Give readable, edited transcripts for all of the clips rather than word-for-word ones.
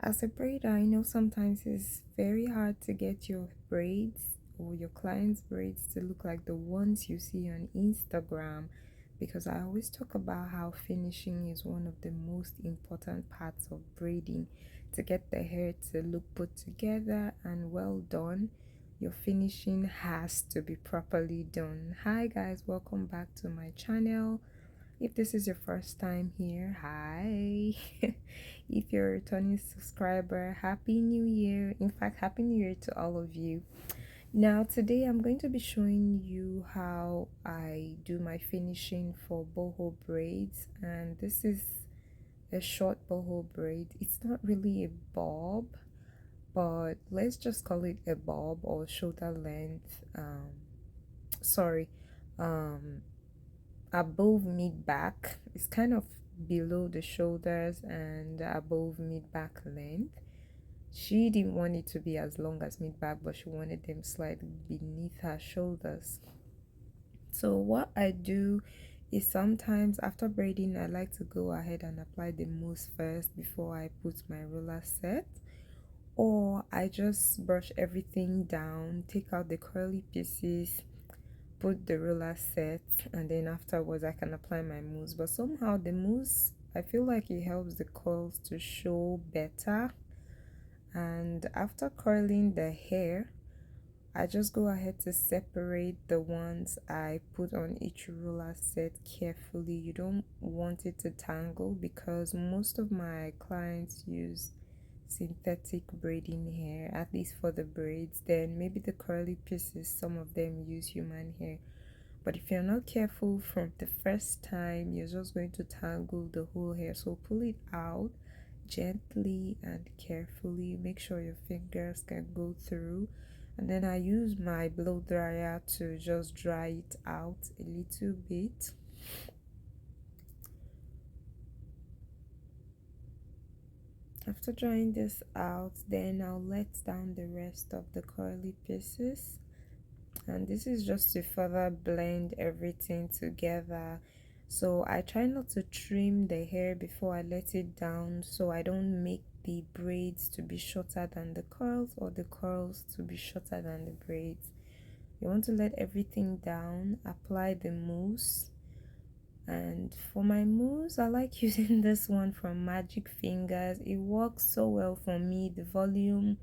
As a braider, I know sometimes it's very hard to get your braids or your clients' braids to look like the ones you see on Instagram, because I always talk about how finishing is one of the most important parts of braiding. To get the hair to look put together and well done, your finishing has to be properly done. Hi guys, welcome back to my channel. If this is your first time here, hi. If you're a returning subscriber, happy new year. In fact, happy new year to all of you. Now today I'm going to be showing you how I do my finishing for boho braids, and this is a short boho braid. It's not really a bob, but let's just call it a bob or shoulder length. Sorry, um above mid back. It's kind of below the shoulders and above mid back length. She didn't want it to be as long as mid back, but she wanted them slightly beneath her shoulders. So what I do is sometimes after braiding, I like to go ahead and apply the mousse first before I put my roller set, or I just brush everything down, take out the curly pieces, put the roller set, and then afterwards I can apply my mousse. But somehow the mousse, I feel like it helps the curls to show better. And after curling the hair, I just go ahead to separate the ones I put on each roller set carefully. You don't want it to tangle because most of my clients use synthetic braiding hair, at least for the braids. Then maybe the curly pieces, some of them use human hair. But if you're not careful from the first time, you're just going to tangle the whole hair. So pull it out gently and carefully. Make sure your fingers can go through. And then I use my blow dryer to just dry it out a little bit. After drying this out, then I'll let down the rest of the curly pieces. And this is just to further blend everything together. So I try not to trim the hair before I let it down, so I don't make the braids to be shorter than the curls or the curls to be shorter than the braids. You want to let everything down, apply the mousse. And for my mousse, I like using this one from Magic Fingers. It works so well for me. The volume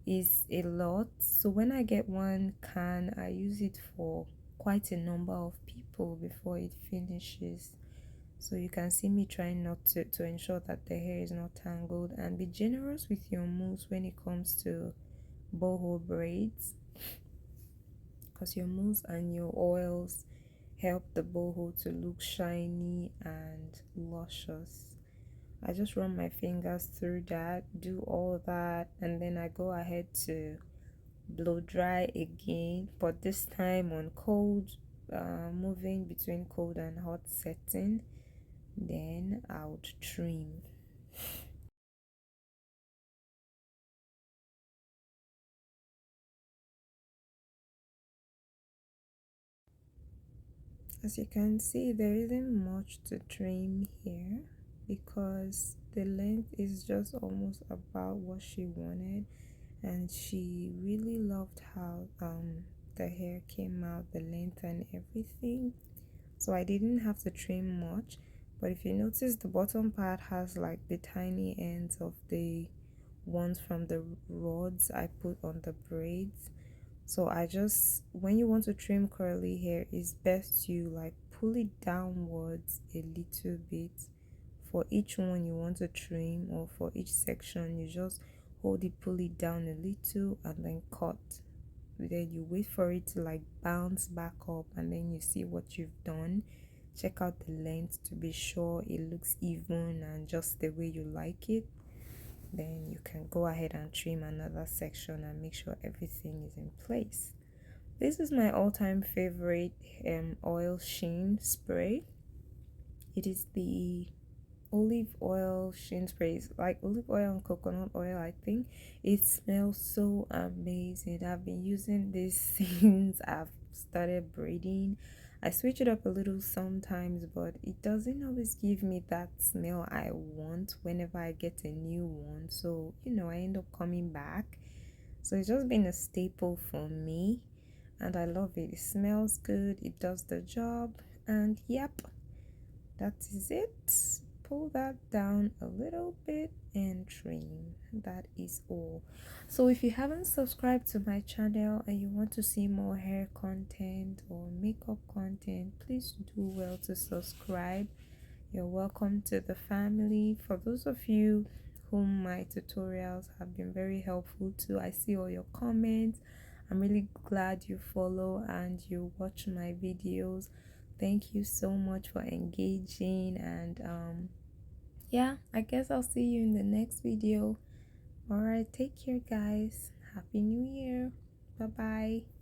is a lot, so when I get one can, I use it for quite a number of people before it finishes. So you can see me trying not to ensure that the hair is not tangled. And be generous with your mousse when it comes to boho braids, because your mousse and your oils help the boho to look shiny and luscious. I just run my fingers through that, do all that, and then I go ahead to blow dry again, but this time on cold, moving between cold and hot setting. Then I would trim. As you can see, there isn't much to trim here because the length is just almost about what she wanted, and she really loved how the hair came out, the length and everything. So I didn't have to trim much. But if you notice, the bottom part has like the tiny ends of the ones from the rods I put on the braids. So I just, when you want to trim curly hair, it's best you like pull it downwards a little bit. For each one you want to trim, or for each section, you just hold it, pull it down a little, and then cut. Then you wait for it to like bounce back up, and then you see what you've done. Check out the length to be sure it looks even and just the way you like it. Then you can go ahead and trim another section and make sure everything is in place. This is my all-time favorite oil sheen spray. It is the olive oil sheen spray. It's like olive oil and coconut oil, I think. It smells so amazing. I've been using this since I've started braiding, I switch it up a little sometimes, but it doesn't always give me that smell I want whenever I get a new one. So, I end up coming back. So it's just been a staple for me, and I love it. It smells good, it does the job, and yep, that is it. Pull that down a little bit and trim. That is all. So if you haven't subscribed to my channel and you want to see more hair content or makeup content, please do well to subscribe. You're welcome to the family. For those of you whom my tutorials have been very helpful to, I see all your comments. I'm really glad you follow and you watch my videos. Thank you so much for engaging, and yeah, I guess I'll see you in the next video. All right, take care guys. Happy New Year. Bye bye.